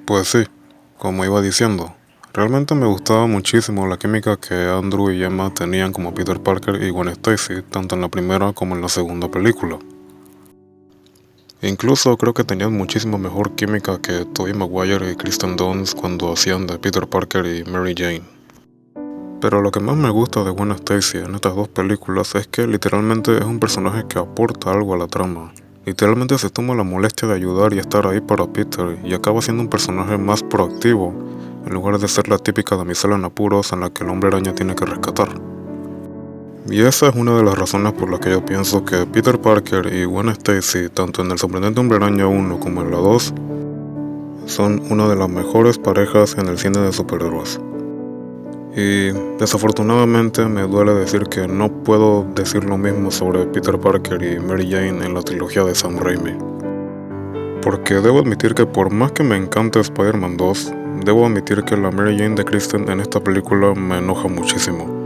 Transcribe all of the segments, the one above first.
Pues sí, como iba diciendo, realmente me gustaba muchísimo la química que Andrew y Emma tenían como Peter Parker y Gwen Stacy, tanto en la primera como en la segunda película. Incluso creo que tenían muchísimo mejor química que Tobey Maguire y Kristen Dunst cuando hacían de Peter Parker y Mary Jane. Pero lo que más me gusta de Gwen Stacy en estas dos películas es que literalmente es un personaje que aporta algo a la trama. Literalmente se toma la molestia de ayudar y estar ahí para Peter y acaba siendo un personaje más proactivo en lugar de ser la típica damisela en apuros en la que el hombre araña tiene que rescatar. Y esa es una de las razones por las que yo pienso que Peter Parker y Gwen Stacy, tanto en El Sorprendente Hombre Araña 1 como en la 2, son una de las mejores parejas en el cine de superhéroes. Y desafortunadamente me duele decir que no puedo decir lo mismo sobre Peter Parker y Mary Jane en la trilogía de Sam Raimi. Porque debo admitir que por más que me encante Spider-Man 2, debo admitir que la Mary Jane de Kristen en esta película me enoja muchísimo.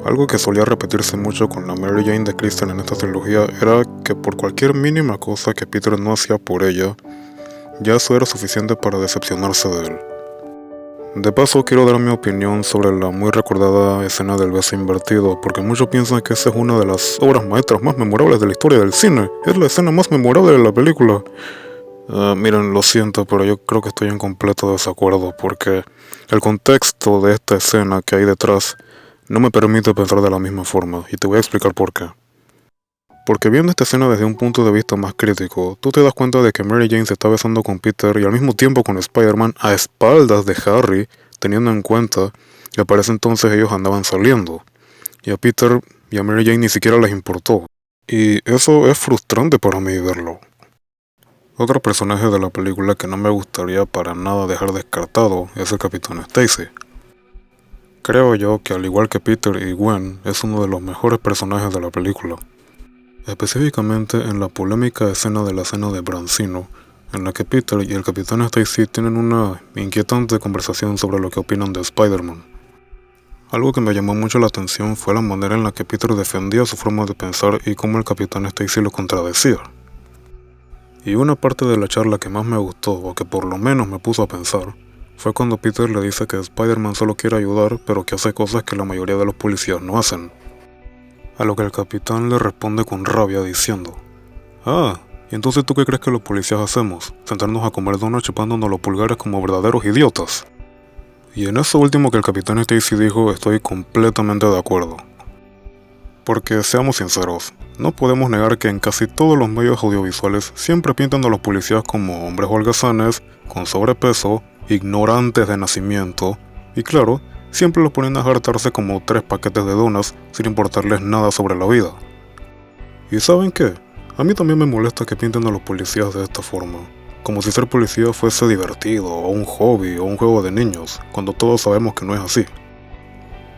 Algo que solía repetirse mucho con la Mary Jane de Kristen en esta trilogía era que por cualquier mínima cosa que Peter no hacía por ella, ya eso era suficiente para decepcionarse de él. De paso quiero dar mi opinión sobre la muy recordada escena del beso invertido, porque muchos piensan que esa es una de las obras maestras más memorables de la historia del cine. Es la escena más memorable de la película. Miren, lo siento, pero yo creo que estoy en completo desacuerdo, porque el contexto de esta escena que hay detrás no me permite pensar de la misma forma, y te voy a explicar por qué. Porque viendo esta escena desde un punto de vista más crítico, tú te das cuenta de que Mary Jane se está besando con Peter y al mismo tiempo con Spider-Man a espaldas de Harry, teniendo en cuenta que para ese entonces ellos andaban saliendo. Y a Peter y a Mary Jane ni siquiera les importó. Y eso es frustrante para mí verlo. Otro personaje de la película que no me gustaría para nada dejar descartado es el Capitán Stacy. Creo yo que al igual que Peter y Gwen, es uno de los mejores personajes de la película. Específicamente en la polémica escena de la cena de Brancino, en la que Peter y el Capitán Stacy tienen una inquietante conversación sobre lo que opinan de Spider-Man. Algo que me llamó mucho la atención fue la manera en la que Peter defendía su forma de pensar y cómo el Capitán Stacy lo contradecía. Y una parte de la charla que más me gustó, o que por lo menos me puso a pensar, fue cuando Peter le dice que Spider-Man solo quiere ayudar, pero que hace cosas que la mayoría de los policías no hacen. A lo que el capitán le responde con rabia diciendo: "Ah, ¿y entonces tú qué crees que los policías hacemos? ¿Sentarnos a comer donuts chupándonos los pulgares como verdaderos idiotas?". Y en eso último que el capitán Stacy dijo estoy completamente de acuerdo. Porque seamos sinceros, no podemos negar que en casi todos los medios audiovisuales siempre pintan a los policías como hombres holgazanes, con sobrepeso, ignorantes de nacimiento, y claro, siempre los ponen a hartarse como 3 paquetes de donas sin importarles nada sobre la vida. ¿Y saben qué? A mí también me molesta que pinten a los policías de esta forma, como si ser policía fuese divertido, o un hobby, o un juego de niños, cuando todos sabemos que no es así.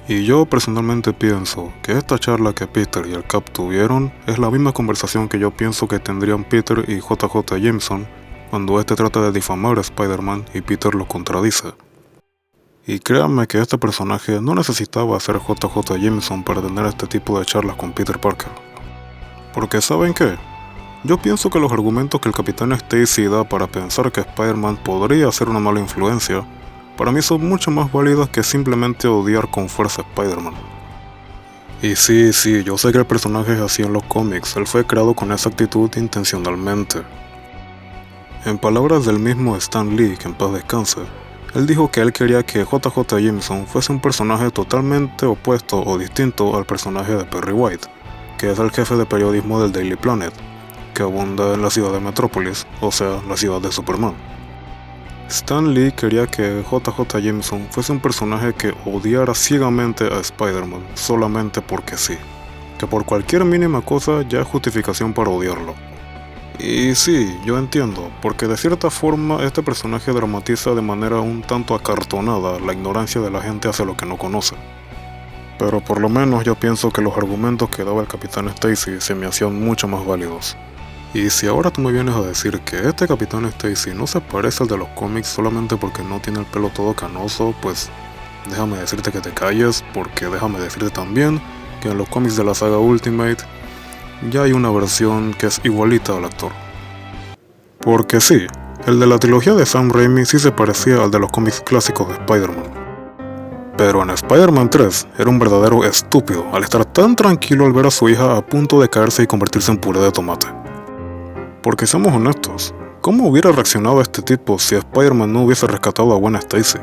Y yo personalmente pienso que esta charla que Peter y el Cap tuvieron es la misma conversación que yo pienso que tendrían Peter y JJ Jameson cuando este trata de difamar a Spider-Man y Peter lo contradice. Y créanme que este personaje no necesitaba ser JJ Jameson para tener este tipo de charlas con Peter Parker. Porque ¿saben qué? Yo pienso que los argumentos que el Capitán Stacy da para pensar que Spider-Man podría ser una mala influencia, para mí son mucho más válidos que simplemente odiar con fuerza a Spider-Man. Y sí, yo sé que el personaje es así en los cómics, él fue creado con esa actitud intencionalmente. En palabras del mismo Stan Lee, que en paz descanse, él dijo que él quería que JJ Jameson fuese un personaje totalmente opuesto o distinto al personaje de Perry White, que es el jefe de periodismo del Daily Planet, que abunda en la ciudad de Metrópolis, o sea, la ciudad de Superman. Stan Lee quería que JJ Jameson fuese un personaje que odiara ciegamente a Spider-Man solamente porque sí, que por cualquier mínima cosa ya es justificación para odiarlo. Y sí, yo entiendo, porque de cierta forma este personaje dramatiza de manera un tanto acartonada la ignorancia de la gente hacia lo que no conoce. Pero por lo menos yo pienso que los argumentos que daba el Capitán Stacy se me hacían mucho más válidos. Y si ahora tú me vienes a decir que este Capitán Stacy no se parece al de los cómics solamente porque no tiene el pelo todo canoso, pues déjame decirte que te calles, porque déjame decirte también que en los cómics de la saga Ultimate ya hay una versión que es igualita al actor. Porque sí, El de la trilogía de Sam Raimi sí se parecía al de los cómics clásicos de Spider-Man. Pero en Spider-Man 3 era un verdadero estúpido al estar tan tranquilo al ver a su hija a punto de caerse y convertirse en puré de tomate. Porque seamos honestos, ¿cómo hubiera reaccionado este tipo si Spider-Man no hubiese rescatado a Gwen Stacy?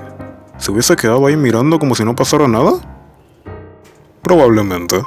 ¿Se hubiese quedado ahí mirando como si no pasara nada? Probablemente.